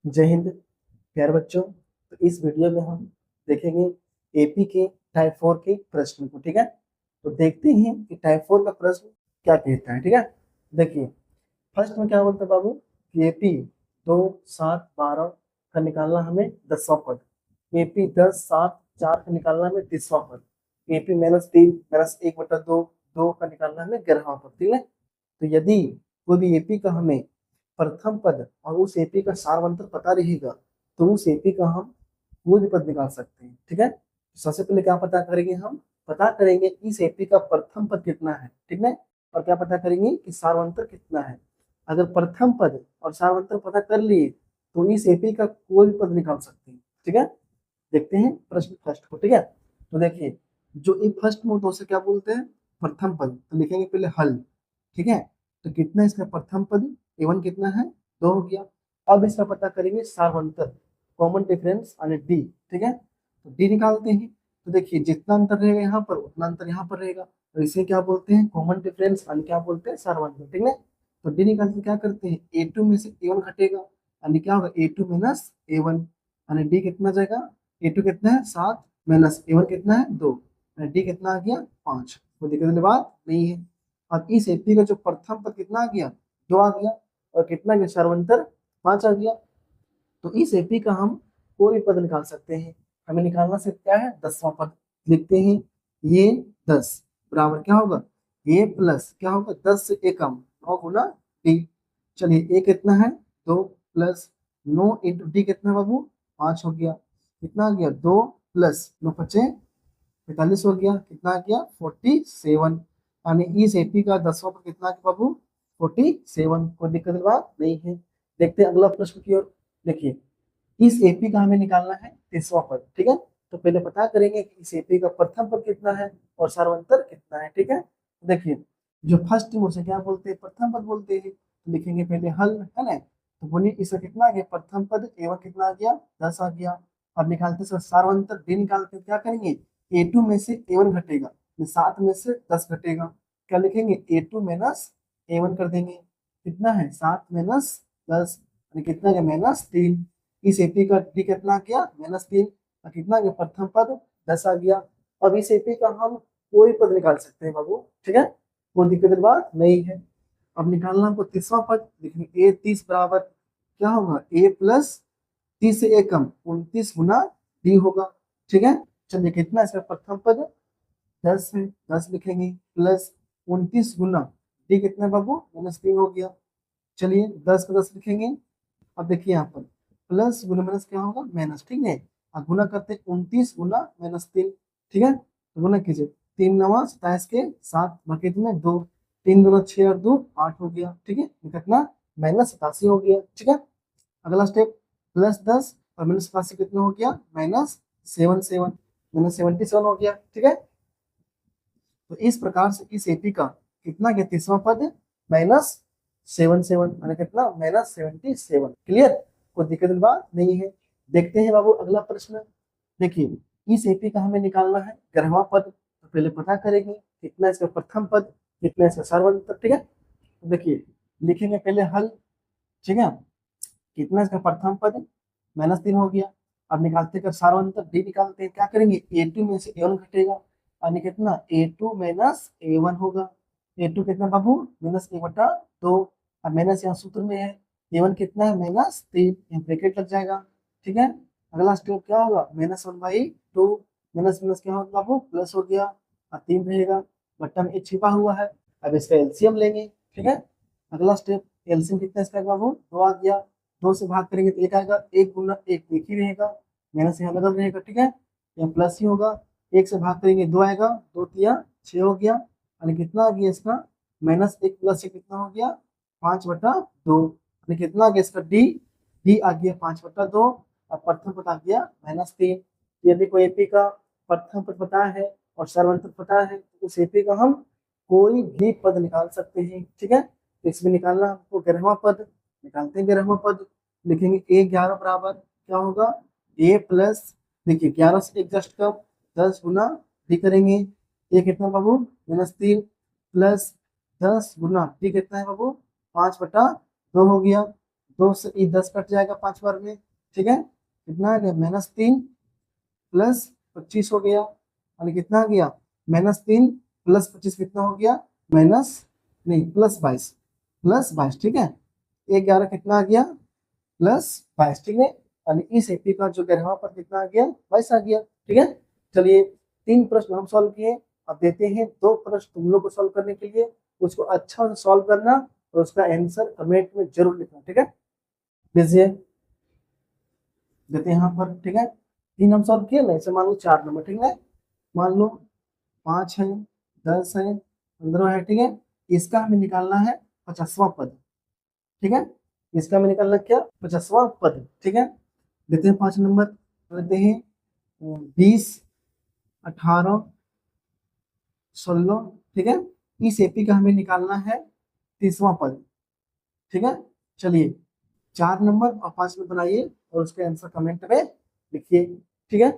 जय हिंद प्यारे बच्चों। तो इस वीडियो में हम देखेंगे एपी के टाइप 4 के प्रश्न को। ठीक है, तो देखते हैं कि टाइप 4 का प्रश्न क्या कहता है। ठीक है, देखिए फर्स्ट में क्या बोलते हैं बाबू कि एपी 2, 7, 12 का निकालना हमें 10वां पद, एपी 10, 7, 4 का निकालना हमें 30वां पद, एपी -3 -1/2 2 का निकालना हमें 11वां पद। ठीक है, तो यदि कोई भी एपी का हमें प्रथम पद और उस एपी का सारवंतर पता रहेगा तो उस एपी का हम कोई भी पद निकाल सकते हैं। ठीक है, तो सबसे पहले क्या पता करेंगे, हम पता करेंगे इस एपी का प्रथम पद कितना है। ठीक है, और क्या पता करेंगे कि सारवंतर कितना है। अगर प्रथम पद और सारवंतर पता कर लिए तो इस एपी का कोई भी पद निकाल सकते हैं। ठीक है, देखते हैं प्रश्न फर्स्ट को। ठीक है, तो देखिए जो एक फर्स्ट में तो उसे क्या बोलते हैं, प्रथम पद। तो लिखेंगे पहले हल। ठीक है, तो कितना इसका प्रथम पद, A1 कितना है, 2 हो गया। अब इसका पता करेंगे सारवंतर, कॉमन डिफरेंस यानी डी। ठीक है, तो डी निकालते हैं। तो देखिए जितना अंतर रहेगा यहाँ पर उतना अंतर यहाँ पर रहेगा, तो इसे क्या बोलते हैं, कॉमन डिफरेंस यानी क्या बोलते हैं, सारवंतर। ठीक है, तो डी निकालते क्या करते हैं, A2 में से A1 घटेगा यानी क्या होगा, A2 माइनस A1 यानी डी कितना जाएगा, A2 कितना है 7 माइनस A1 कितना है 2, डी कितना आ गया 5। कोई दिक्कत वाली बात नहीं है। अब इस एपी का जो प्रथम पद कितना आ गया, 2 आ गया, और कितना गया सारवंतर 5 आ गया। तो इस एपी का हम कोई भी पद निकाल सकते हैं। हमें निकालना सिर्फ क्या है, 10वां पद। लिखते हैं ये 10 बराबर क्या होगा, ए प्लस क्या होगा, 10 से ए कम 9 गुना डी। चलिए ए कितना है 2 प्लस 9 इंटू डी कितना है बाबू 5 हो गया। कितना आ गया 2 प्लस 9 5 45 हो गया। कितना आ गया 47। यानी इस एपी का 10वां पद कितना आ गया बाबू 47। कोई दिक्कत वाली बात नहीं है। देखते हैं अगला प्रश्न की ओर। देखिए इस एपी का हमें निकालना है 30वां पद। ठीक है, तो पहले पता करेंगे कि इस एपी का प्रथम पद कितना है और सारवंतर कितना है। ठीक है, तो देखिए जो फर्स्ट में उसे क्या बोलते हैं, प्रथम पद बोलते हैं। तो लिखेंगे पहले हल, है ना। तो बोलिए इसका कितना आ गया, प्रथम पद A1 कितना आ गया 10 आ गया। अब निकालते समय सारवंतर डी निकालते क्या करेंगे, A2 में से A1 घटेगा, 7 में से 10 घटेगा। क्या लिखेंगे, A2 माइनस A1 कर देंगे। कितना है 7 माइनस 10 कितना गया -3। इस एपी का डी कितना गया -3, और कितना गया प्रथम पद 10 आ गया। अब इस एपी का हम कोई पद निकाल सकते हैं बाबू। ठीक है, कोई दिक्कत की बात नहीं है। अब निकालना हमको 30वां पद। लिखेंगे A30 बराबर क्या होगा, A प्लस 30 से A कम 29 गुना डी होगा। ठीक है, चलिए कितना इसका प्रथम पद 10 है, 10 लिखेंगे प्लस 29 गुना डी कितना है बाबू -3 हो गया। चलिए 10 का 10 लिखेंगे। अब देखिए यहाँ पर प्लस गुना माइनस क्या होगा माइनस। ठीक है, और गुना करते 29 गुना -3। ठीक है, तो गुना कीजिए 3 9 27 के 7 बाकी में 2, 3 दूना 6 और 2 8 हो गया। ठीक है, कितना -87 हो गया। ठीक है, अगला स्टेप +10 और -87 कितना हो गया -77 -77 हो गया। ठीक है, तो इस प्रकार से इस एपी का कितना गया 30वां पद -77 यानी कितना -77। क्लियर, कोई दिक्कत की बात नहीं है। देखते हैं बाबू अगला प्रश्न। देखिए इस एपी का हमें निकालना है 11वां पद। तो पहले पता करेंगे कितना इसका प्रथम पद, कितना इसका सारवंतर। ठीक है, तो देखिए लिखेंगे पहले हल। ठीक है, कितना इसका प्रथम पद -3 हो गया। अब निकालते कर सारवंतर डी निकालते हैं। क्या करेंगे A2 में से A1 घटेगा यानी कितना A2 माइनस A1 होगा। A2 कितना बाबू -1/2। अब माइनस यहाँ सूत्र में है, A1 कितना है -3, यहाँ ब्रैकेट लग जाएगा। ठीक है, अगला स्टेप क्या होगा -1/2 माइनस माइनस क्या होगा बाबू प्लस हो गया, और 3 रहेगा, बट्टा में 1 छिपा हुआ है। अब इसका एलसीएम लेंगे। ठीक है, अगला स्टेप एलसीएम कितना इसका बाबू 2 आ गया। 2 से भाग करेंगे तो 1 आएगा, 1 गुना 1 1 ही रहेगा, माइनस यहाँ लगा रहेगा। ठीक है, यहाँ प्लस ही होगा। 1 से भाग करेंगे 2 आएगा, 2 तिया 6 हो गया, यानी कितना आ गया इसका -1 प्लस 1 कितना हो गया 5/2। यानी कितना आ गया इसका डी, डी आ गया 5/2। और प्रथम पद आ गया -3। यदि कोई एपी का प्रथम पद पता है और सर्वंतर पता है तो उस एपी का हम कोई भी पद निकाल सकते हैं। ठीक है, तो इसमें निकालना हमको 11वां पद। निकालते हैं 11वां पद। लिखेंगे A11 बराबर क्या होगा A प्लस, देखिए 11 से एडजस्ट कब 10 गुना डी करेंगे। ए कितना बाबू -3 प्लस 10 गुना डी कितना है बाबू 5/2 हो गया। 2 से ये 10 कट जाएगा 5 बार में, ठीक है। कितना आ गया -3 प्लस 25 हो गया, यानी कितना आ गया -3 प्लस 25 कितना हो गया माइनस नहीं +22 ठीक है। 11 कितना आ गया +22 ठीक है। यानी इस एपी का जो ग्यारहवां पद कितना आ गया 22 आ गया, ठीक है। चलिए 3 प्रश्न हम सॉल्व किए, अब देते हैं 2 प्रश्न तुम लोग को सॉल्व करने के लिए। उसको अच्छा से सॉल्व करना और उसका आंसर कमेंट में जरूर लिखना, ठीक है। लीजिए देते हैं यहाँ पर, ठीक है। 3 हम सॉल्व किए ना, इसे मान लो 4 नंबर, ठीक है। मान लो 5 है, 10 है, 15 है, ठीक है। इसका हमें निकालना है 50वां पद, ठीक है। इसका हमें निकालना क्या 50वां पद, ठीक है। देते हैं 5 नंबर, देते हैं 20, 18, 16, ठीक है। इस एपी का हमें निकालना है 30वां पद, ठीक है। चलिए 4 नंबर और 5 नंबर बनाइए और उसके आंसर कमेंट में लिखिए, ठीक है।